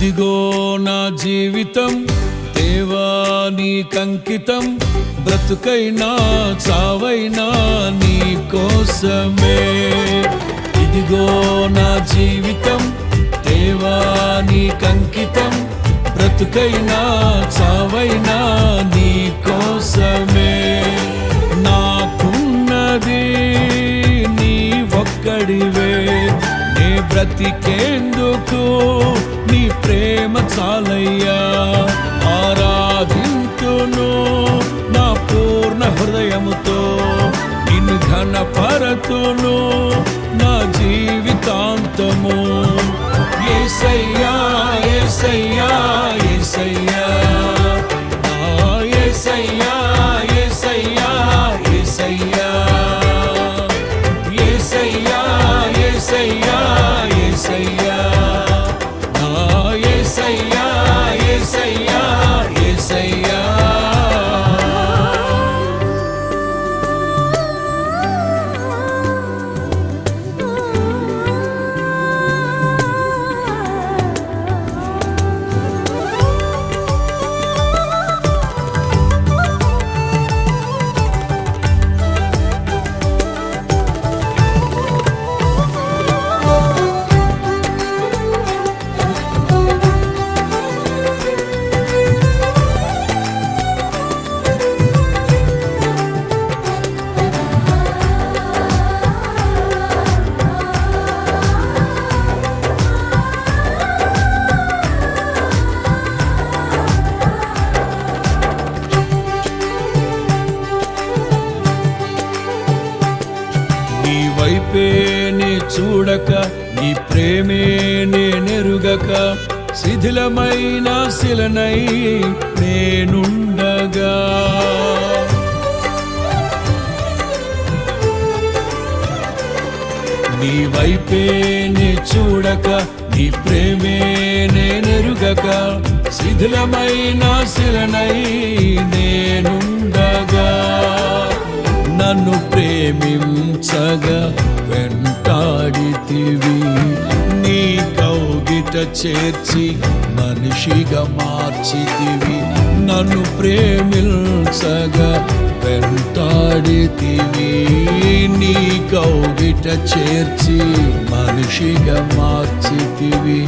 ఇదిగో నా జీవితం దేవా నీకంకితం, బ్రతుకైనా చావైనా నీ కోసమే. ఇదిగో నా జీవితం దేవా నీకంకితం, బ్రతుకైనా చావైనా నీ కోసమే. నాకున్నది నీ ఒక్కడివే, నీ బ్రతికేందుకు నీ ప్రేమ చాలయ్యా. ఆరాధింతును నా పూర్ణ హృదయముతో, నిన్ను ఘనపరతును నా జీవితాంతము. యేసయ్యా యేసయ్యా యేసయ్యా, యేసయ్యా యేసయ్యా యేసయ్యా, యేసయ్యా యేసయ్యా యేసయ్యా, యేసయ్యా యేసయ్యా యేసయ్యా. నీ వైపే నే చూడక, నీ ప్రేమే నేనెరుగక, శిథిలమైన శిలనై నేనుండగా. నీ వైపే నే చూడక, నీ ప్రేమే నేనెరుగక, శిథిలమైన శిలనై నేనుండగా. నన్ను ప్రేమించగా వెంటాడితివి, నీ కౌగిట చేర్చి మనిషిగా మార్చితివి. నన్ను ప్రేమించగా వెంటాడితివి, నీ కౌగిట చేర్చి మనిషిగా మార్చితివి.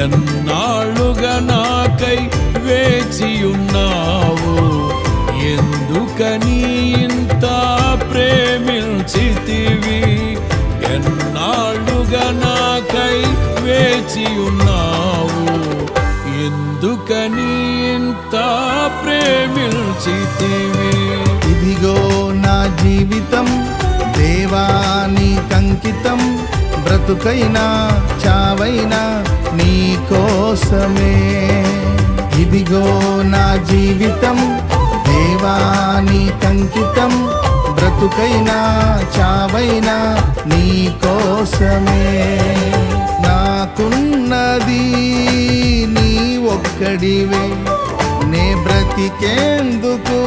ఎన్నాళ్ళుగా నాకై వేచియున్నావు, ఎందుకని ఇంత ప్రేమించితివి. ఎన్నాళ్ళుగా నాకై వేచియున్నావు, ఎందుకని ఇంత ప్రేమించితివి. ఇదిగో నా జీవితం దేవా నీకంకితం, బ్రతుకైనా చావైనా నీ కోసమే. ఇదిగో నా జీవితం దేవా నీకంకితం, బ్రతుకైనా చావైనా నీ కోసమే. నాకున్నది నీ ఒక్కడివే, నే బ్రతికేందుకు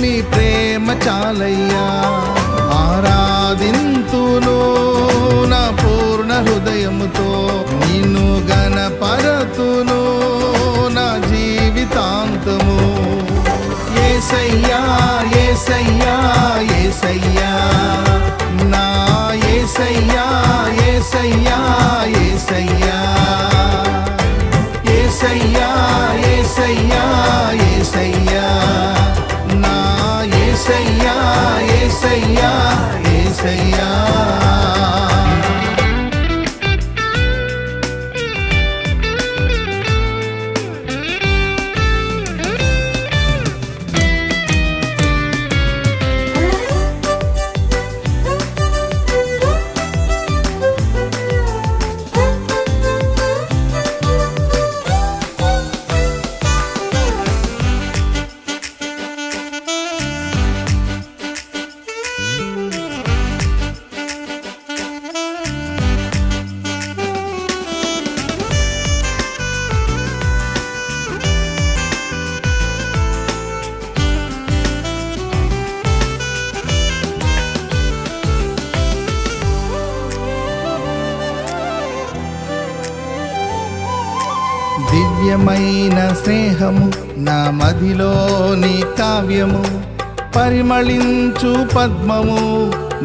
నీ ప్రేమ చాలయ్యా. ఆరాధింతును నా పూర్ణ హృదయముతో, నిన్ను ఘనపరతును నా జీవితాంతము. యేసయ్యా యేసయ్యా యేసయ్యా, నా యేసయ్యా యేసయ్యా యేసయ్యా, యేసయ్యా యేసయ్యా యేసయ్యా, నా యేసయ్యా యేసయ్యా యేసయ్యా. దివ్యమైన స్నేహము నా మదిలోని కావ్యము, పరిమళించు పద్మము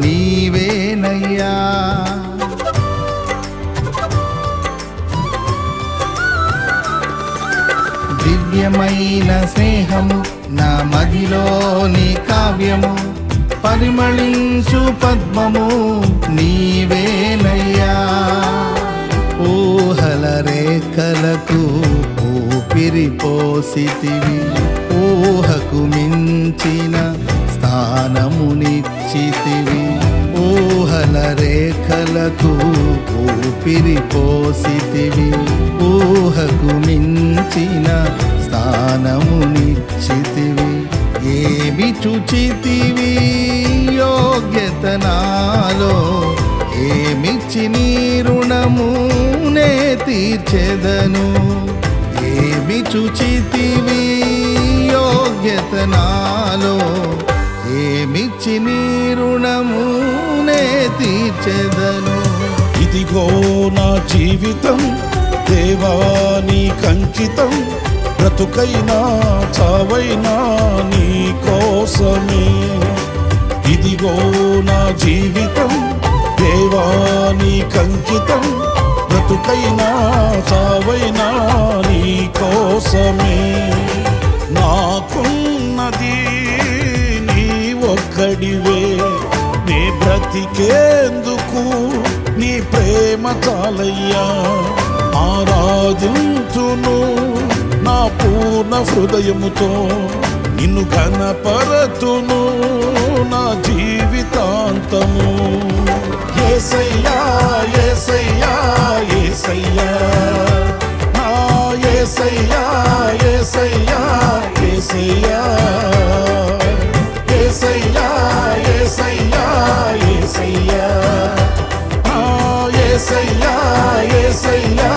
నీవేనయ్యా. దివ్యమైన స్నేహము నా మదిలోని కావ్యము, పరిమళించు పద్మము నీవేనయ్యా. ఊహల రేఖలకు ఊపిరి పోసితివి, ఊహకు మించిన స్థానమునిచ్చితివి. ఊహల రేఖలకు ఊపిరి పోసితివి, ఊహకు మించిన స్థానమునిచ్చితివి. ఏమి చూచితివి యోగ్యత నాలో, ఏమిచ్చి నీ రుణము నే తీర్చెదను. ఏమి చూచితివి యోగ్యత నాలో, ఏమిచ్చి నీ రుణము నే తీర్చెదను. ఇదిగో నా జీవితం దేవా నీకంకితం, బ్రతుకైనా చావైనా నీ కోసమే. ఇదిగో నా జీవితం దేవా నీకంకితం, బ్రతుకైనా చావైనా నీ కోసమే. నాకున్నది నీ ఒక్కడివే, నీ బ్రతికేందుకు నీ ప్రేమ చాలయ్యా. ఆరాధించును నా పూర్ణ హృదయముతో, నిన్ను ఘనపరతును నా జీవితాంతము. యేసయ్యా యేసయ్యా యేసయ్యా, నా యేసయ్యా యేసయ్యా యేసయ్యా, యేసయ్యా యేసయ్యా యేసయ్యా, నా యేసయ్యా యేసయ్యా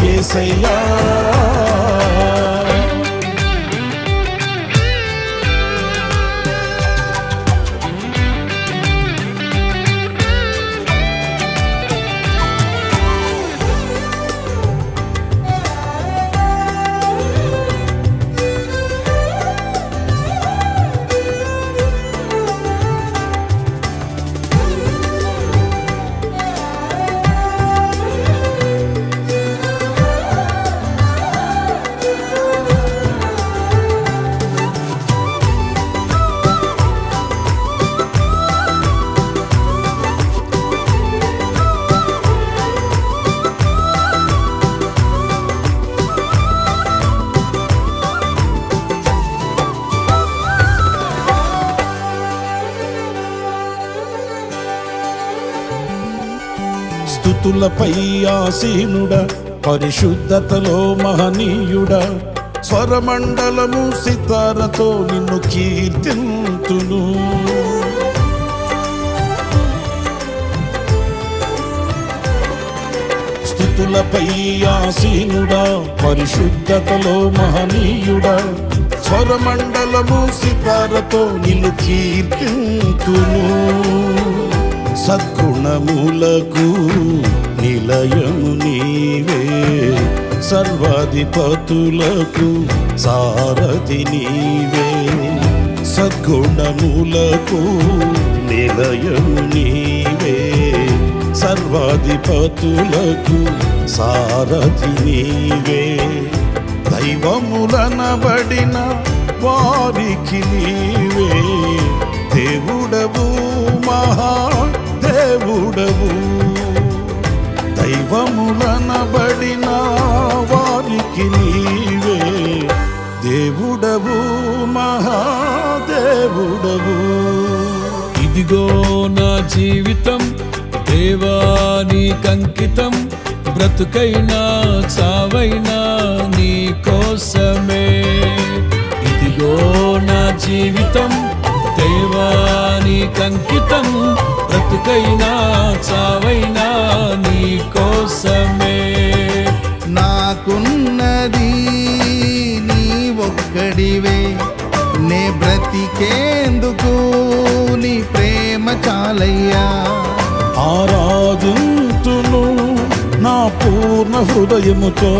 యేసయ్యా. స్తుతులపై ఆసీనుడా, పరిశుద్ధతలో మహనీయుడా, స్వరమండలము సితారతో నిన్ను కీర్తింతును. స్తుతులపై ఆసీనుడా, పరిశుద్ధతలో మహనీయుడా, స్వరమండలము సితారతో నిన్ను కీర్తింతును. సద్గుణములకు నిలయము నీవే, సర్వాధిపతులకు సారథి నీవే. సద్గుణములకు నిలయము నీవే, సర్వాధిపతులకు సారథి నీవే. దైవములనబడిన వారికి నీవే దేవుడవు, మహా దేవుడవు. దైవములనబడిన వారికి నీవే దేవుడవు, మహాదేవుడవు. ఇదిగో నా జీవితం దేవా నీకంకితం, బ్రతుకైనా చావైనా నీ కోసమే. ఇదిగో నా జీవితం దేవా నీకంకితం, బ్రతుకైనా చావైనా నీ కోసమే. నాకున్నది నీ ఒక్కడివే, నే బ్రతికేందుకు నీ ప్రేమ చాలయ్యా. ఆరాధింతును నా పూర్ణ హృదయముతో,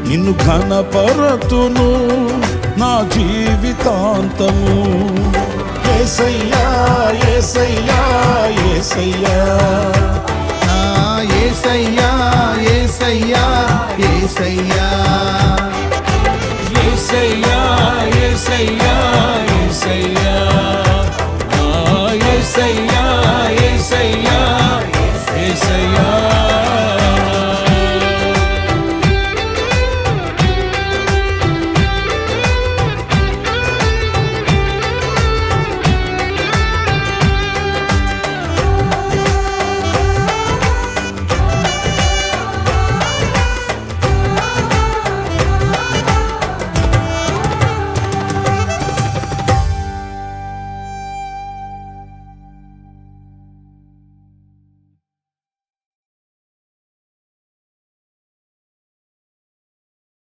నిన్ను ఘనపరతును నా జీవితాంతము. యేసయ్యా యేసయ్యా యేసయ్యా